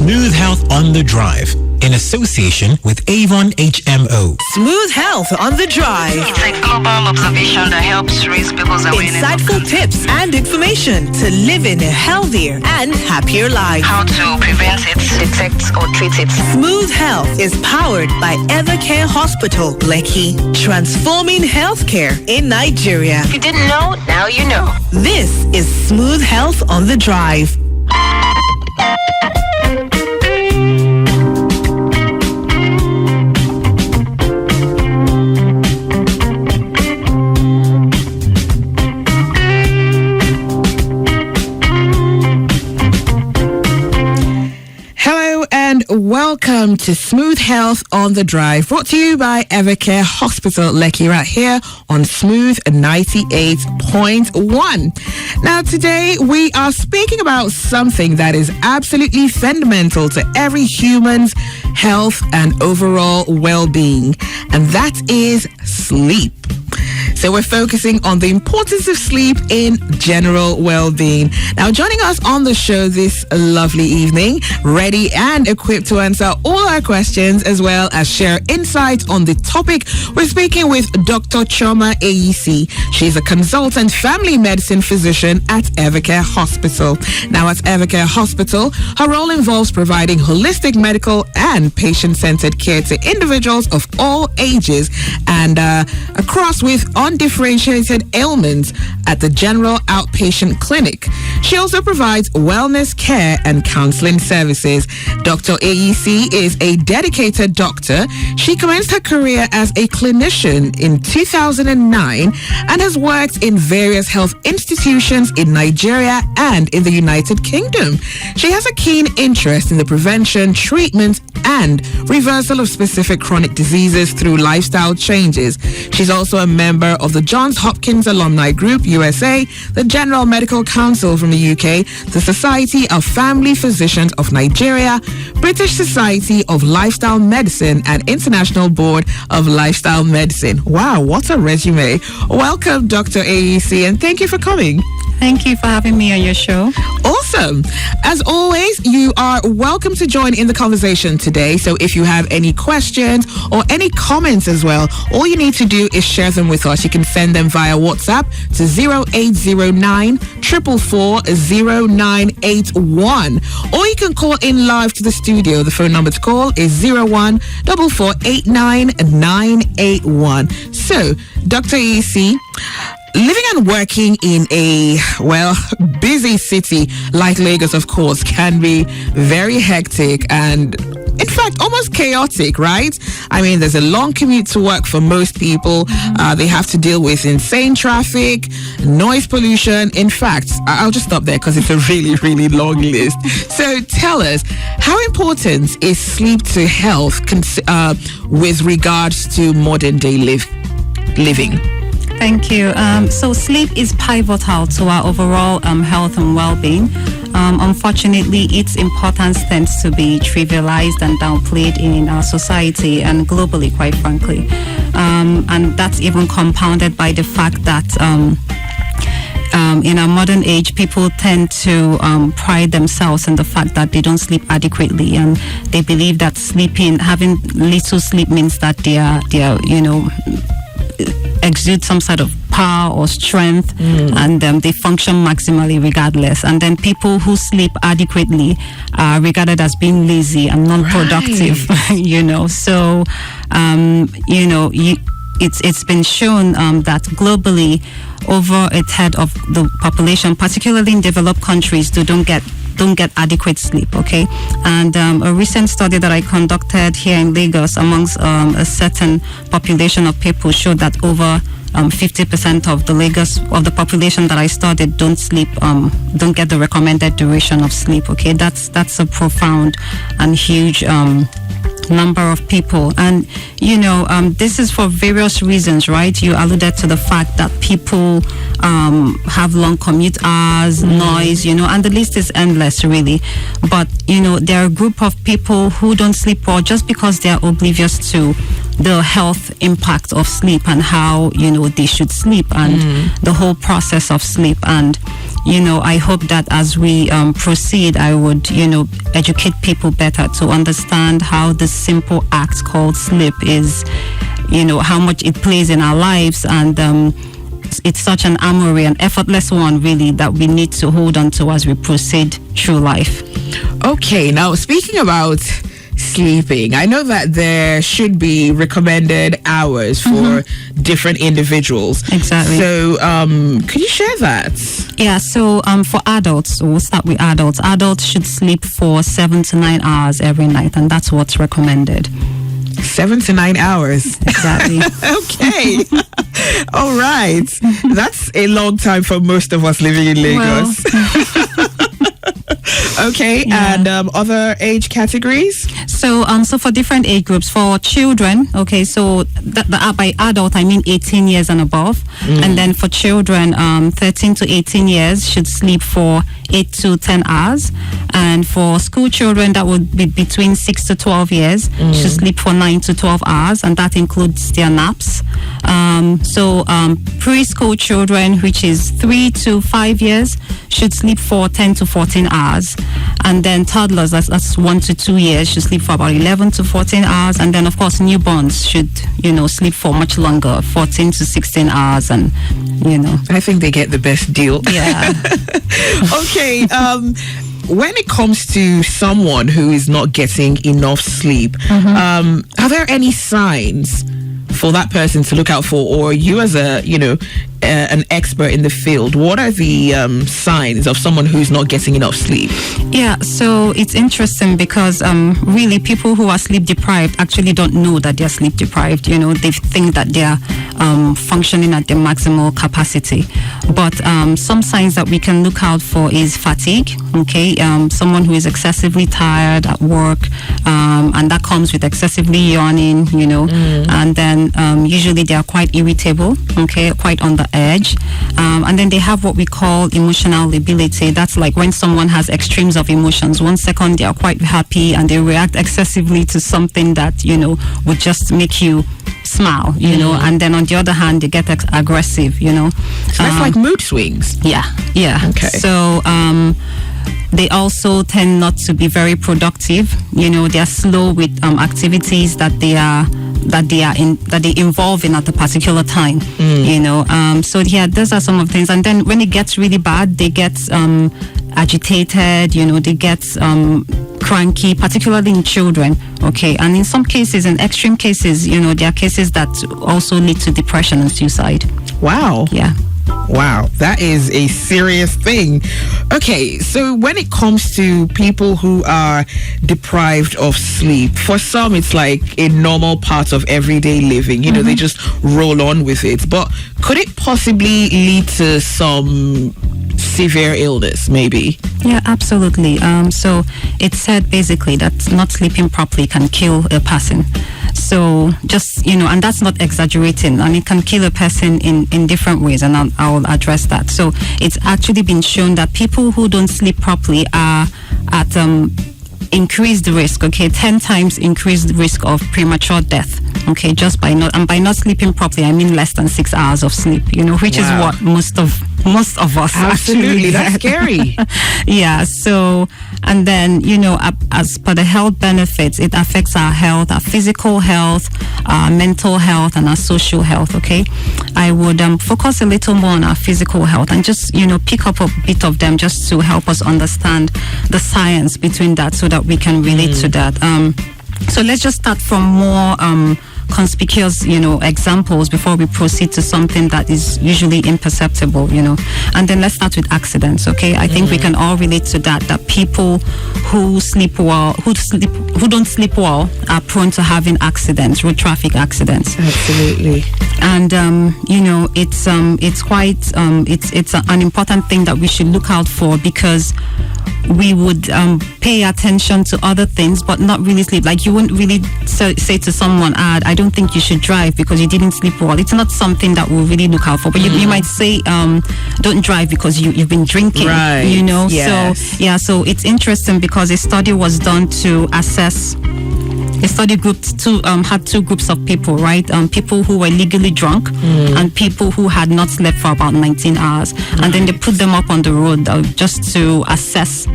Smooth Health on the Drive in association with Avon HMO. Smooth Health on the Drive. It's a global observation that helps raise people's awareness. Insightful tips and information to live in a healthier and happier life. How to prevent it, detect or treat it. Smooth Health is powered by Evercare Hospital, Lekki, transforming healthcare in Nigeria. If you didn't know, now you know. This is Smooth Health on the Drive. Welcome to Smooth Health on the Drive, brought to you by Evercare Hospital, Lekki, right here on Smooth 98.1. Now, today we are speaking about something that is absolutely fundamental to every human's health and overall well-being, and that is sleep. So we're focusing on the importance of sleep in general well-being. Now, joining us on the show this lovely evening, ready and equipped to answer all our questions as well as share insights on the topic, we're speaking with Dr. Chioma Eyisi. She's a consultant family medicine physician at Evercare Hospital. Now, at Evercare Hospital, her role involves providing holistic medical and patient-centered care to individuals of all ages and across with undifferentiated ailments at the general outpatient clinic. She also provides wellness care and counseling services. Dr. Eyisi is a dedicated doctor. She commenced her career as a clinician in 2009 and has worked in various health institutions in Nigeria and in the United Kingdom. She has a keen interest in the prevention, treatment, and reversal of specific chronic diseases through lifestyle changes. She's also a member of the Johns Hopkins Alumni Group, USA, the General Medical Council from the UK, the Society of Family Physicians of Nigeria, British Society of Lifestyle Medicine, and International Board of Lifestyle Medicine. Wow, what a resume. Welcome, Dr. Eyisi, and thank you for coming. Thank you for having me on your show. Awesome. As always, you are welcome to join in the conversation today. So if you have any questions or any comments as well, all you need to do is share them with us. You can send them via WhatsApp to 0809 444 0981. Or you can call in live to the studio. The phone number to call is 01 4489 981. So, Dr. Eyisi, living and working in a, busy city like Lagos, of course, can be very hectic and, in fact, almost chaotic, right? I mean, there's a long commute to work for most people. They have to deal with insane traffic, noise pollution. In fact, I'll just stop there because it's a really, really long list. So tell us, how important is sleep to health with regards to modern day living? Thank you. So sleep is pivotal to our overall health and well-being. Unfortunately, its importance tends to be trivialized and downplayed in our society and globally, quite frankly. And that's even compounded by the fact that in our modern age, people tend to pride themselves in the fact that they don't sleep adequately, and they believe that having little sleep means that they are exude some sort of power or strength, and they function maximally regardless. And then people who sleep adequately are regarded as being lazy and non-productive. Right. So it's been shown that globally, over a third of the population, particularly in developed countries, don't get adequate sleep, okay? And a recent study that I conducted here in Lagos amongst a certain population of people showed that over 50% of the population that I studied don't get the recommended duration of sleep, okay? That's a profound and huge number of people. And this is for various reasons, right? You alluded to the fact that people have long commute hours, noise, and the list is endless, really. But there are a group of people who don't sleep well just because they are oblivious to the health impact of sleep and how they should sleep and the whole process of sleep. And I hope that as we proceed, I would, educate people better to understand how this simple act called sleep is, how much it plays in our lives, and it's such an armory, an effortless one, really, that we need to hold on to as we proceed through life. Okay, now speaking about sleeping, I know that there should be recommended hours for different individuals. Exactly. So, could you share that? Yeah, so for adults, we'll start with adults. Adults should sleep for 7 to 9 hours every night, and that's what's recommended. 7 to 9 hours. Exactly. Okay. All right. That's a long time for most of us living in Lagos. Okay, Yeah. and other age categories? So for different age groups, for children, okay, so by adult I mean 18 years and above, and then for children 13 to 18 years should sleep for 8 to 10 hours, and for school children that would be between 6 to 12 years should sleep for 9 to 12 hours, and that includes their naps. Preschool children, which is 3 to 5 years, should sleep for 10 to 14 hours, and then toddlers, that's 1 to 2 years, should sleep for about 11 to 14 hours, and then of course newborns should sleep for much longer, 14 to 16 hours, and I think they get the best deal. Yeah. Okay, when it comes to someone who is not getting enough sleep, are there any signs for that person to look out for, or you as an expert in the field, what are the signs of someone who's not getting enough sleep? Yeah, so it's interesting because really people who are sleep deprived actually don't know that they're sleep deprived. They think that they're functioning at their maximal capacity. But some signs that we can look out for is fatigue, okay? Someone who is excessively tired at work, and that comes with excessively yawning, and then usually they are quite irritable, okay, quite on the edge, and then they have what we call emotional lability. That's like when someone has extremes of emotions. 1 second they are quite happy and they react excessively to something that would just make you smile, and then on the other hand they get aggressive, So that's like mood swings. Yeah. Okay. So they also tend not to be very productive. They are slow with activities that they involve in at a particular time. So yeah, those are some of the things. And then when it gets really bad, they get agitated. They get cranky, particularly in children. Okay, and in some cases, in extreme cases, there are cases that also lead to depression and suicide. Wow. Yeah. Wow, that is a serious thing. Okay, so when it comes to people who are deprived of sleep, for some it's like a normal part of everyday living. They just roll on with it. But could it possibly lead to some severe illness, maybe? Yeah, absolutely. So it's said basically that not sleeping properly can kill a person. So just, and that's not exaggerating, and it can kill a person in different ways, and I'll address that. So it's actually been shown that people who don't sleep properly are at increased risk, 10 times increased risk of premature death, just by not sleeping properly, I mean less than 6 hours of sleep, which is what most of us absolutely actually that's scary. Yeah, so, and then as per the health benefits, it affects our health, our physical health, our mental health, and our social health. I would focus a little more on our physical health and just pick up a bit of them just to help us understand the science between that, so that we can relate to that. So let's just start from more conspicuous, examples before we proceed to something that is usually imperceptible, and then let's start with accidents. I think we can all relate to that people who don't sleep well are prone to having accidents, road traffic accidents. Absolutely. And it's quite it's an important thing that we should look out for, because we would pay attention to other things but not really sleep. Like you wouldn't really say to someone, I don't think you should drive because you didn't sleep well. It's not something that we'll really look out for. But you might say, don't drive because you've been drinking, right. Yes. So it's interesting because a study was done to assess A study had two groups of people, right? People who were legally drunk and people who had not slept for about 19 hours. And then they put them up on the road just to assess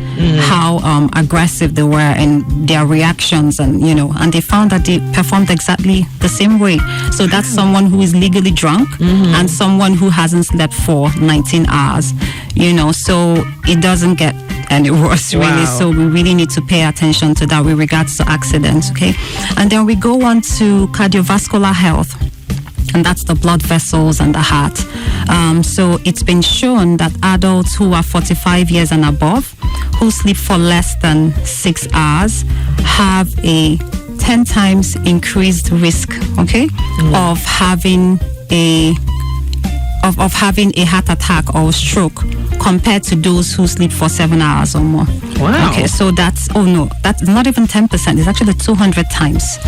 how aggressive they were and their reactions, and and they found that they performed exactly the same way. So that's someone who is legally drunk and someone who hasn't slept for 19 hours. So it doesn't get any worse, really. Wow. So we really need to pay attention to that with regards to accidents, okay? And then we go on to cardiovascular health, and that's the blood vessels and the heart. So it's been shown that adults who are 45 years and above, who sleep for less than 6 hours, have a 10 times increased risk, okay, of having a heart attack or stroke compared to those who sleep for 7 hours or more. Wow. Okay, so that's not even 10%. It's actually 200 times.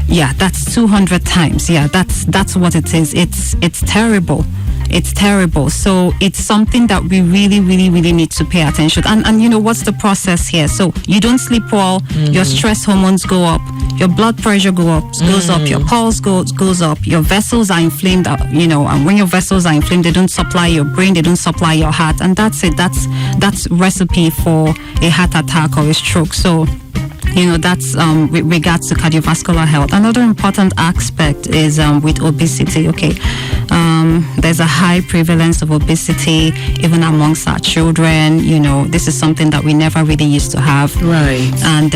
Yeah, that's 200 times. Yeah, that's what it is. It's terrible. It's terrible. So it's something that we really, really, really need to pay attention. And what's the process here? So you don't sleep well, your stress hormones go up, your blood pressure goes up, your pulse goes up, your vessels are inflamed, and when your vessels are inflamed, they don't supply your brain, they don't supply your heart, and that's it. That's recipe for a heart attack or a stroke. So that's with regards to cardiovascular health. Another important aspect is with obesity, okay? There's a high prevalence of obesity even amongst our children. This is something that we never really used to have. Right. And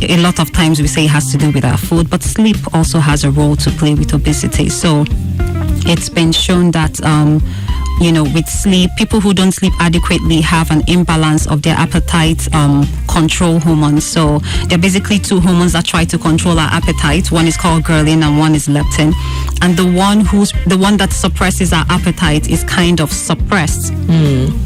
a lot of times we say it has to do with our food, but sleep also has a role to play with obesity. So it's been shown that with sleep, people who don't sleep adequately have an imbalance of their appetite control hormones. So there are basically two hormones that try to control our appetite. One is called ghrelin and one is leptin. And the one that suppresses our appetite is kind of suppressed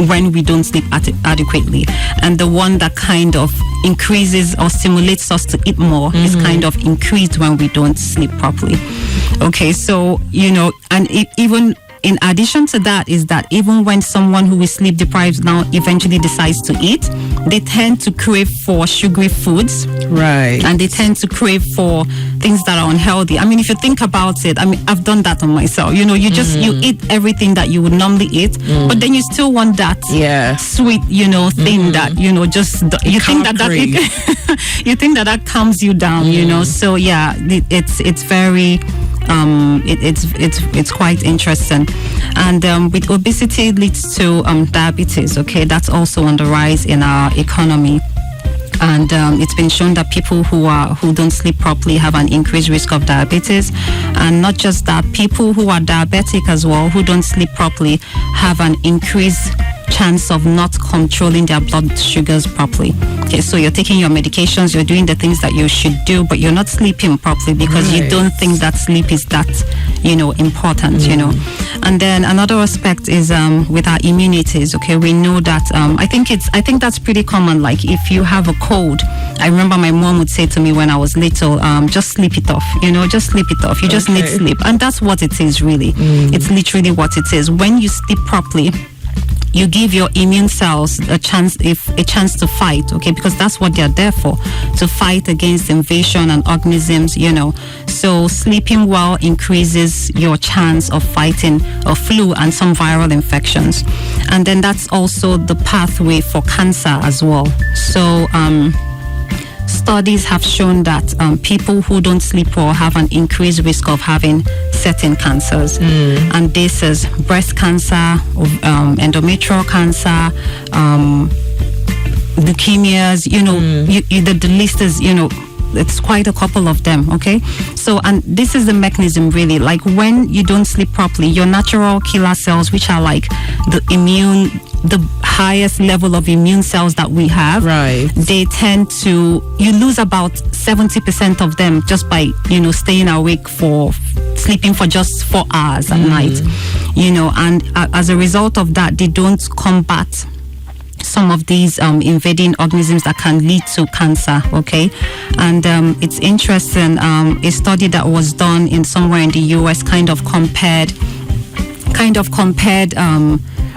when we don't sleep adequately. And the one that kind of increases or stimulates us to eat more is kind of increased when we don't sleep properly. Okay, so and even in addition to that is that even when someone who is sleep deprived now eventually decides to eat, they tend to crave for sugary foods. Right. And they tend to crave for things that are unhealthy. I mean, if you think about it, I've done that on myself. You eat everything that you would normally eat, but then you still want that sweet, thing that, you think that you think that calms you down, So yeah, it's very it's quite interesting. And with obesity, it leads to diabetes. Okay, that's also on the rise in our economy. And it's been shown that people who don't sleep properly have an increased risk of diabetes. And not just that, people who are diabetic as well, who don't sleep properly, have an increased chance of not controlling their blood sugars properly. Okay, so you're taking your medications, you're doing the things that you should do, but you're not sleeping properly because you don't think that sleep is that, important, And then another aspect is with our immunities. Okay, we know that I think that's pretty common. Like if you have a cold, I remember my mom would say to me when I was little, just sleep it off, just sleep it off. You just need sleep. And that's what it is really. It's literally what it is. When you sleep properly, you give your immune cells a chance to fight, okay, because that's what they're there for, to fight against invasion and organisms, So sleeping well increases your chance of fighting a flu and some viral infections. And then that's also the pathway for cancer as well. So studies have shown that people who don't sleep well have an increased risk of having certain cancers. And this is breast cancer, endometrial cancer, leukemias, the list is, it's quite a couple of them, okay? So, and this is the mechanism really, like when you don't sleep properly, your natural killer cells, which are like the highest level of immune cells that we have, right? They tend to, you lose about 70% of them just by, staying awake for sleeping for just 4 hours at night, and as a result of that, they don't combat some of these invading organisms that can lead to cancer, okay? And it's interesting, a study that was done in somewhere in the US kind of compared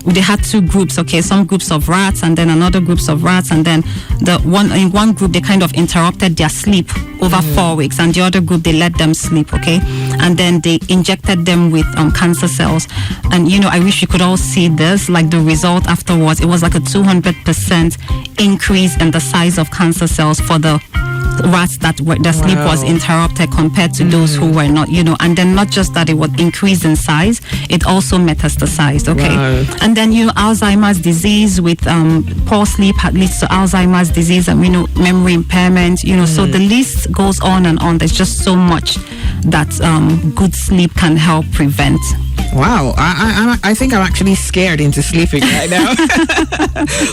they had two groups, okay, some groups of rats and then another groups of rats, and then in one group they kind of interrupted their sleep over 4 weeks, and the other group they let them sleep, okay, and then they injected them with cancer cells. And I wish you could all see this, like the result afterwards. It was like a 200% increase in the size of cancer cells for the rats that their sleep was interrupted compared to those who were not, and then not just that it would increase in size, it also metastasized, okay? Wow. And then, Alzheimer's disease with poor sleep leads to Alzheimer's disease and, memory impairment, so the list goes on and on. There's just so much that good sleep can help prevent. Wow, I think I'm actually scared into sleeping right now.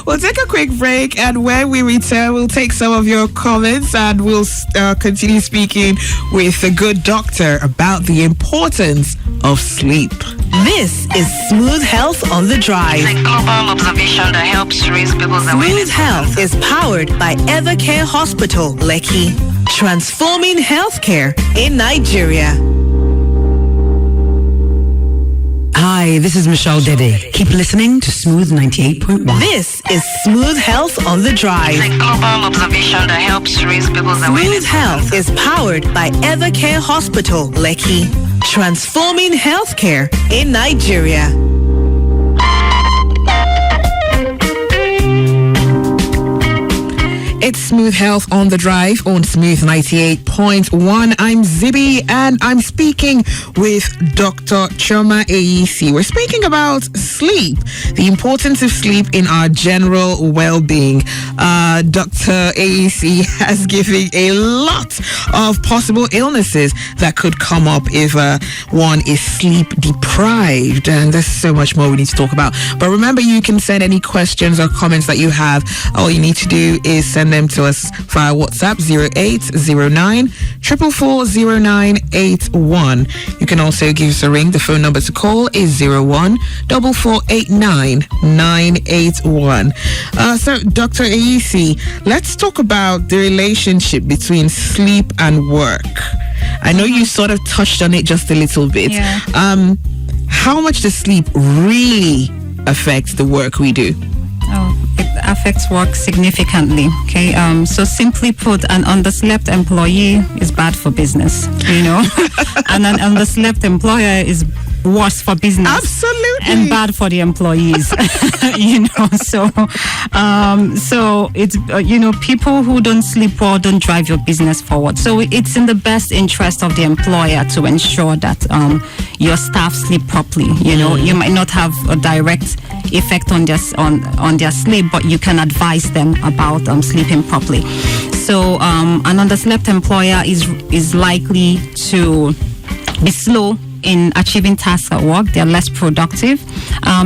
We'll take a quick break, and when we return, we'll take some of your comments and we'll continue speaking with a good doctor about the importance of sleep. This is Smooth Health on the Drive. It's a global observation that helps raise people's awareness. Smooth Health is powered by Evercare Hospital, Lekki, transforming healthcare in Nigeria. Hi, this is Michelle Dede. Keep listening to Smooth 98.1. This is Smooth Health on the Drive. It's a global observation that helps raise people's awareness. Smooth Health is powered by Evercare Hospital, Lekki, transforming healthcare in Nigeria. It's Smooth Health on the Drive on Smooth 98.1. I'm Zibi and I'm speaking with Dr. Chioma Eyisi. We're speaking about sleep, the importance of sleep in our general well-being. Dr. Eyisi has given a lot of possible illnesses that could come up if one is sleep deprived, and there's so much more we need to talk about. But remember, you can send any questions or comments that you have. All you need to do is send them to us via WhatsApp 0809 444 0981. You can also give us a ring. The phone number to call is 01 4489 981. So Dr. Eyisi, let's talk about the relationship between sleep and work. I know you sort of touched on it just a little bit. Yeah. How much does sleep really affect the work we do? It affects work significantly. Okay, so simply put, an underslept employee is bad for business, and an underslept employer is worse for business. Absolutely. And bad for the employees. So it's people who don't sleep well don't drive your business forward. So it's in the best interest of the employer to ensure that your staff sleep properly. You might not have a direct effect on their sleep, but you can advise them about sleeping properly. So an underslept employer is likely to be slow in achieving tasks at work. They're less productive.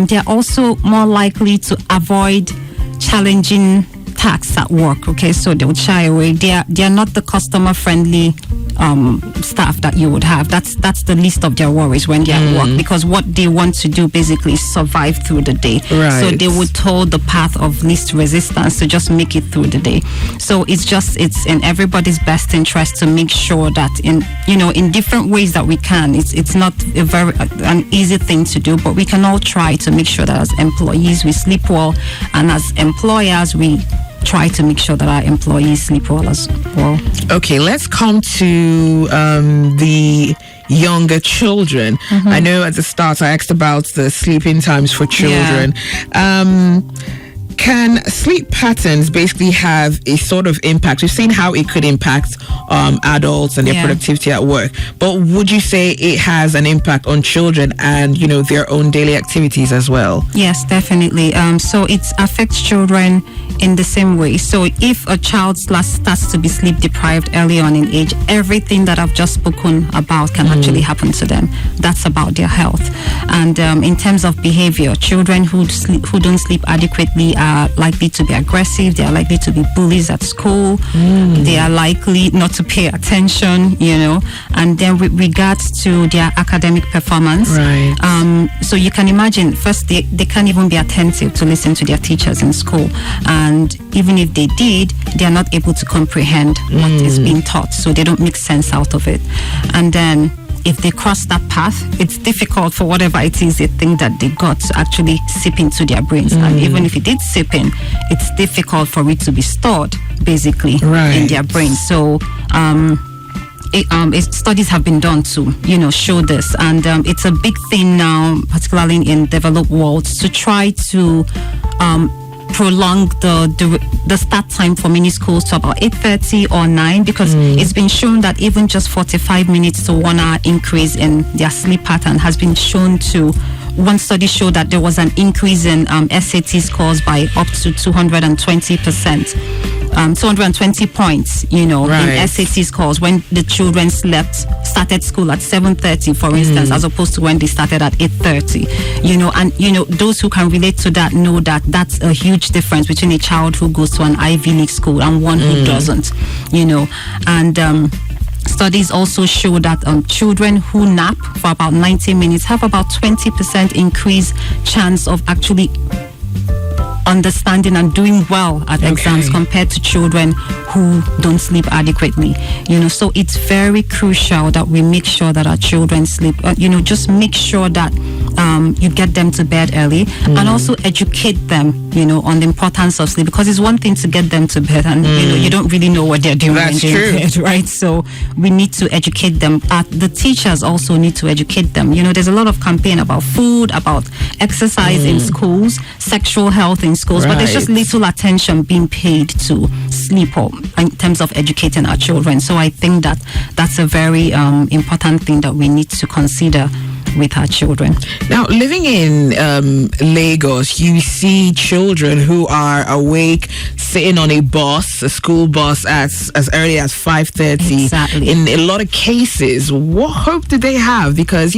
They're also more likely to avoid challenging tasks at work. Okay, so they would shy away. They're not the customer friendly staff that you would have. That's the least of their worries when they're at work, because what they want to do basically is survive through the day. Right. So they would toe the path of least resistance to just make it through the day. So it's in everybody's best interest to make sure that in different ways that we can. It's not an easy thing to do, but we can all try to make sure that as employees we sleep well, and as employers we try to make sure that our employees sleep well as well. Okay, let's come to the younger children. I know at the start I asked about the sleeping times for children. Can sleep patterns basically have a sort of impact? We've seen how it could impact adults and their productivity at work, but would you say it has an impact on children and their own daily activities as well? Yes, definitely. So it affects children in the same way. So if a child starts to be sleep deprived early on in age, everything that I've just spoken about can actually happen to them. That's about their health. And in terms of behavior, children who don't sleep adequately are likely to be aggressive. They are likely to be bullies at school. They are likely not to pay attention, and then with regards to their academic performance, right. So you can imagine, first they can't even be attentive to listen to their teachers in school, and even if they did, they are not able to comprehend what is being taught, so they don't make sense out of it. And then if they cross that path, it's difficult for whatever it is they think that they got to actually seep into their brains. And even if it did seep in, it's difficult for it to be stored, basically, in their brains. So, studies have been done to, show this, and it's a big thing now, particularly in developed worlds, to try to prolong the start time for many schools to about 8:30 or 9, because it's been shown that even just 45 minutes to 1 hour increase in their sleep pattern has been shown to. One study showed that there was an increase in SAT scores by up to 220%. 220 points, in SAT scores when the children started school at 7:30, for instance, as opposed to when they started at 8:30. And those who can relate to that know that that's a huge difference between a child who goes to an Ivy League school and one who doesn't. And studies also show that children who nap for about 90 minutes have about 20% increased chance of actually understanding and doing well at exams compared to children who don't sleep adequately. So it's very crucial that we make sure that our children sleep. Just make sure that you get them to bed early, and also educate them, on the importance of sleep, because it's one thing to get them to bed and you don't really know what they're doing when they're in bed, right? So we need to educate them. The teachers also need to educate them. There's a lot of campaign about food, about exercise in schools, sexual health in schools, but there's just little attention being paid to sleep or in terms of educating our children. So I think that that's a very important thing that we need to consider with our children. Now, living in Lagos, you see children who are awake sitting on a school bus as early as 5:30. Exactly. In a lot of cases, what hope do they have? Because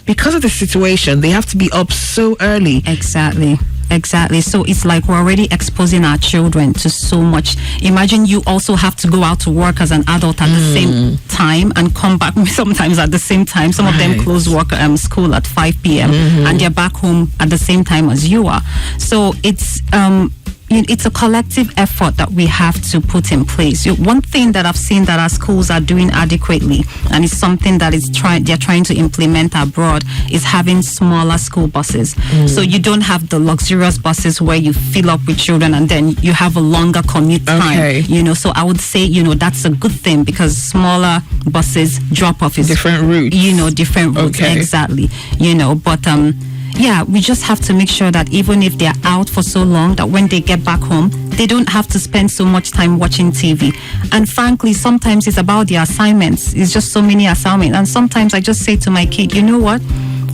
because of the situation, they have to be up so early. Exactly. So it's like we're already exposing our children to so much. Imagine you also have to go out to work as an adult at the same time and come back sometimes at the same time. Some of them close school at 5 p.m. and they're back home at the same time as you are. So it's a collective effort that we have to put in place. One thing that I've seen that our schools are doing adequately, and it's something that they're trying to implement abroad, is having smaller school buses. So you don't have the luxurious buses where you fill up with children and then you have a longer commute time. So I would say, that's a good thing, because smaller buses drop off is different routes. Different routes. Exactly. But we just have to make sure that even if they're out for so long, that when they get back home, they don't have to spend so much time watching TV. And frankly, sometimes it's about the assignments. It's just so many assignments. And sometimes I just say to my kid, you know what?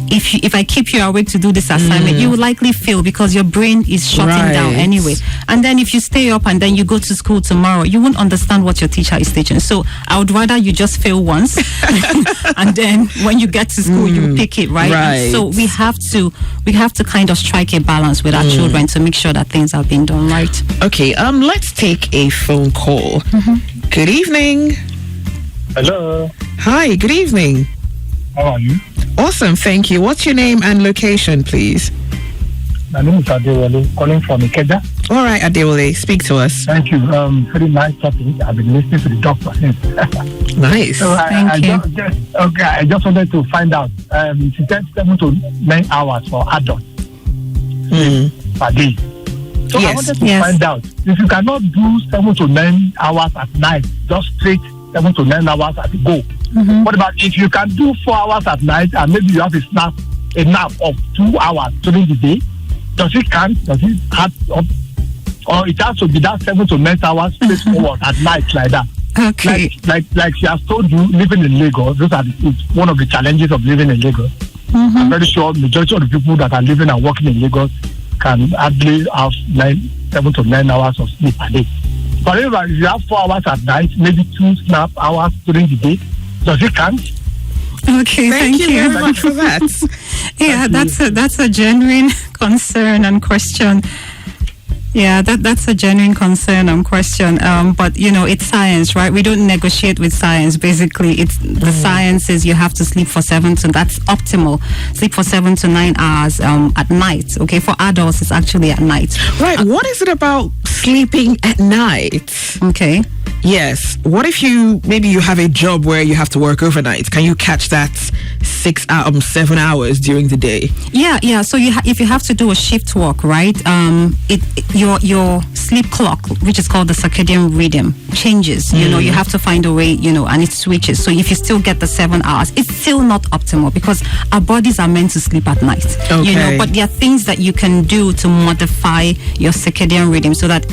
If I keep you awake to do this assignment, you will likely fail, because your brain is shutting down anyway. And then if you stay up and then you go to school tomorrow, you won't understand what your teacher is teaching. So I would rather you just fail once and then when you get to school, you pick it, right? So we have to kind of strike a balance with our children to make sure that things are being done right. Okay, let's take a phone call. Good evening. Hello. Hi, good evening. How are you? Awesome, thank you. What's your name and location, please? My name is Adewale, calling from Ikeja. All right, Adewale, speak to us. Thank you. Very nice topic. I've been listening to the doctor since. Nice. So Thank you. I just wanted to find out. She said 7 to 9 hours for adults per day. So I wanted to find out, if you cannot do 7 to 9 hours at night, just straight 7 to 9 hours at a go. What about if you can do 4 hours at night and maybe you have a nap of 2 hours during the day? Does it count? Does it add up? Or it has to be that 7 to 9 hours straight forward at night like that? Okay. Like she has told you, living in Lagos, it's one of the challenges of living in Lagos. I'm very sure the majority of the people that are living and working in Lagos can hardly have 7 to 9 hours of sleep a day. But if you have 4 hours at night, maybe 2 snap hours during the day, does it count? Okay, thank you very much for that. That's a genuine concern and question. Yeah, that's a genuine concern and question. But it's science, right? We don't negotiate with science. Basically, it's the science is you have to sleep for that's optimal. Sleep for 7 to 9 hours at night. Okay, for adults, it's actually at night. Right. What is it about sleeping at night? Okay. Yes. What if you have a job where you have to work overnight? Can you catch that 7 hours during the day? Yeah. So if you have to do a shift work, right? Your sleep clock, which is called the circadian rhythm, changes. You have to find a way, and it switches. So if you still get the 7 hours, it's still not optimal because our bodies are meant to sleep at night. Okay. But there are things that you can do to modify your circadian rhythm so that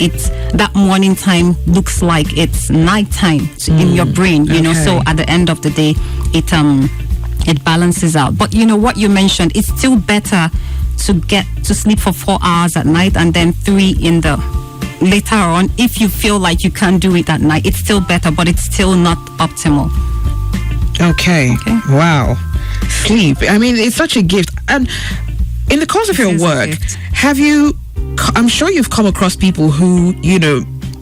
that morning time looks like it's nighttime in your brain. So at the end of the day, it balances out. But what you mentioned, it's still better to get to sleep for 4 hours at night and then 3 in the later on. If you feel like you can't do it at night, it's still better, but it's still not optimal. Okay. Wow. Sleep. I mean, it's such a gift. And in the course of your work, I'm sure you've come across people who,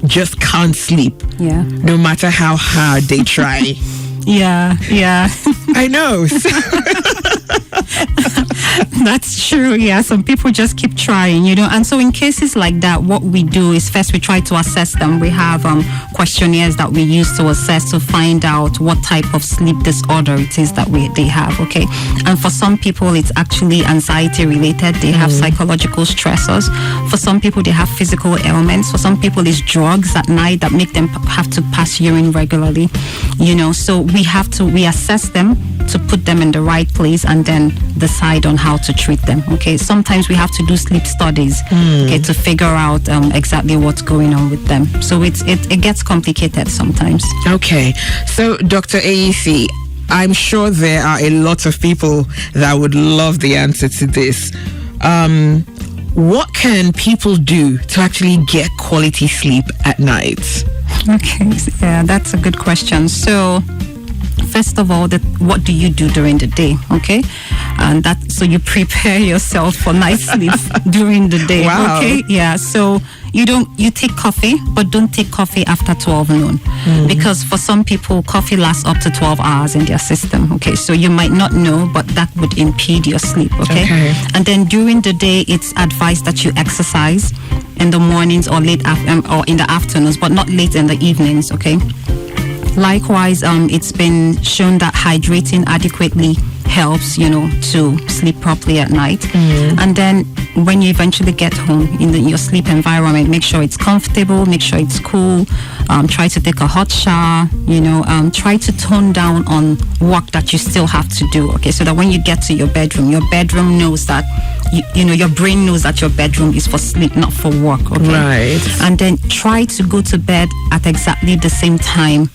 just can't sleep. Yeah. No matter how hard they try. Yeah. I know. That's true. Yeah, some people just keep trying, and so in cases like that, what we do is first we try to assess them. We have questionnaires that we use to assess to find out what type of sleep disorder it is that they have. Okay, and for some people it's actually anxiety related. They have psychological stressors. For some people they have physical ailments. For some people it's drugs at night that make them have to pass urine regularly. So we assess them to put them in the right place and then decide on how to treat them. Okay, sometimes we have to do sleep studies to figure out exactly what's going on with them. So it gets complicated sometimes. Okay, so Dr. Eyisi, I'm sure there are a lot of people that would love the answer to this. What can people do to actually get quality sleep at night? Okay, yeah, that's a good question. So first of all, what do you do during the day? Okay, and so you prepare yourself for night sleep during the day. Wow. Okay, yeah. So you take coffee, but don't take coffee after 12 noon because for some people coffee lasts up to 12 hours in their system. Okay, so you might not know, but that would impede your sleep. Okay. And then during the day, it's advised that you exercise in the mornings or or in the afternoons, but not late in the evenings. Okay. Likewise, it's been shown that hydrating adequately helps, to sleep properly at night. And then when you eventually get home in your sleep environment, make sure it's comfortable, make sure it's cool. Try to take a hot shower, try to tone down on work that you still have to do. Okay, so that when you get to your bedroom knows that, your brain knows that your bedroom is for sleep, not for work. Okay, right. And then try to go to bed at exactly the same time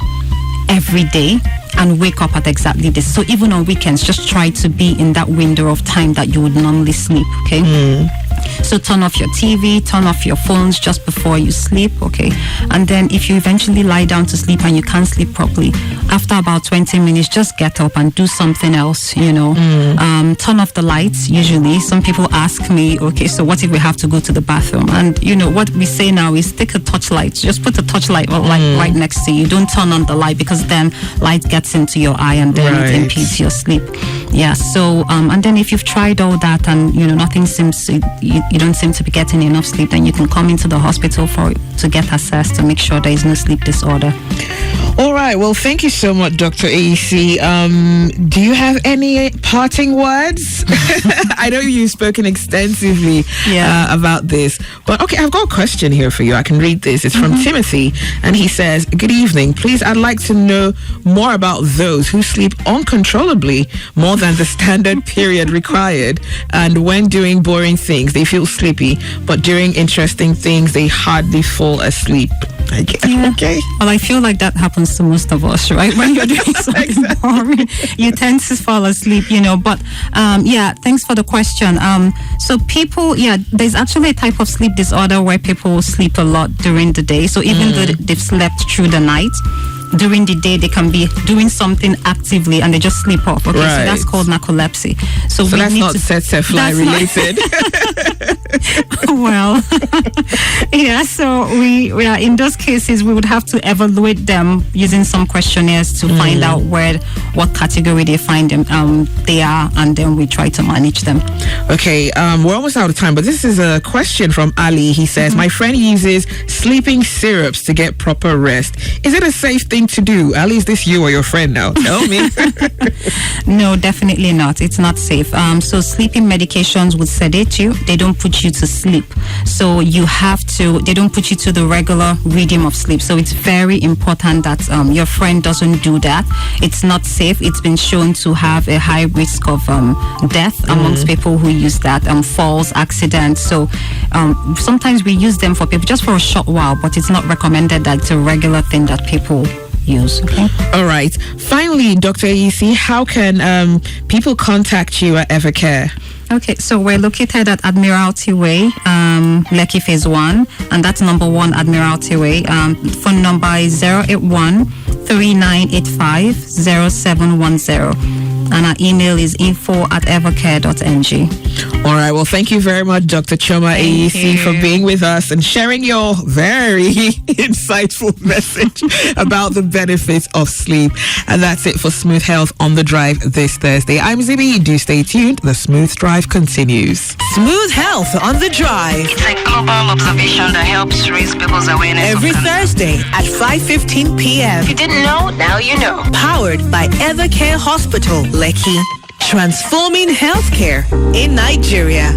every day and wake up at exactly this. So even on weekends, just try to be in that window of time that you would normally sleep. Okay. So turn off your TV, turn off your phones just before you sleep. Okay. And then if you eventually lie down to sleep and you can't sleep properly, after about 20 minutes, just get up and do something else. Turn off the lights. Usually some people ask me, okay, so what if we have to go to the bathroom? And what we say now is take a torchlight. Just put a torchlight right next to you. Don't turn on the light because then light gets into your eye and then it impedes your sleep. Yeah. So and then if you've tried all that and nothing seems you don't seem to be getting enough sleep, then you can come into the hospital to get assessed to make sure there is no sleep disorder. All right. Well, thank you so much, Dr. Eyisi. Do you have any parting words? I know you've spoken extensively about this, but okay, I've got a question here for you. I can read this. It's from Timothy, and he says, "Good evening. Please, I'd like to know more about those who sleep uncontrollably more than the standard period required, and when doing boring things, they feel sleepy, but during interesting things, they hardly fall asleep." Okay. Well, I feel like that happens to most of us, right? When you're doing something boring, you tend to fall asleep, But thanks for the question. So people, there's actually a type of sleep disorder where people sleep a lot during the day. So even though they've slept through the night, during the day they can be doing something actively and they just sleep off. Okay, so that's called narcolepsy. So that's not fly related. Well, yeah, so we are in those cases, we would have to evaluate them using some questionnaires to find out what category they find them, they are, and then we try to manage them. Okay, we're almost out of time, but this is a question from Ali. He says, my friend uses sleeping syrups to get proper rest. Is it a safe thing to do? Ali, is this you or your friend now? Tell me. No, definitely not. It's not safe. So sleeping medications would sedate you. They don't put you to sleep. So they don't put you to the regular rhythm of sleep. So it's very important that your friend doesn't do that. It's not safe. It's been shown to have a high risk of death amongst people who use that, falls, accidents. So sometimes we use them for people just for a short while, but it's not recommended that it's a regular thing that people use. Okay. All right. Finally, Dr. Eyisi, how can people contact you at Evercare? Okay, so we're located at Admiralty Way, Lekki Phase 1, and that's number 1 Admiralty Way. Phone number is 081-3985-0710. And our email is info@evercare.ng. All right. Well, thank you very much, Dr. Chioma Eyisi, for being with us and sharing your very insightful message about the benefits of sleep. And that's it for Smooth Health on the Drive this Thursday. I'm Zibi. Do stay tuned. The Smooth Drive continues. Smooth Health on the Drive. It's a global observation that helps raise people's awareness. Every Thursday at 5:15 p.m. If you didn't know, now you know. Powered by Evercare Hospital, Lekki. Transforming healthcare in Nigeria.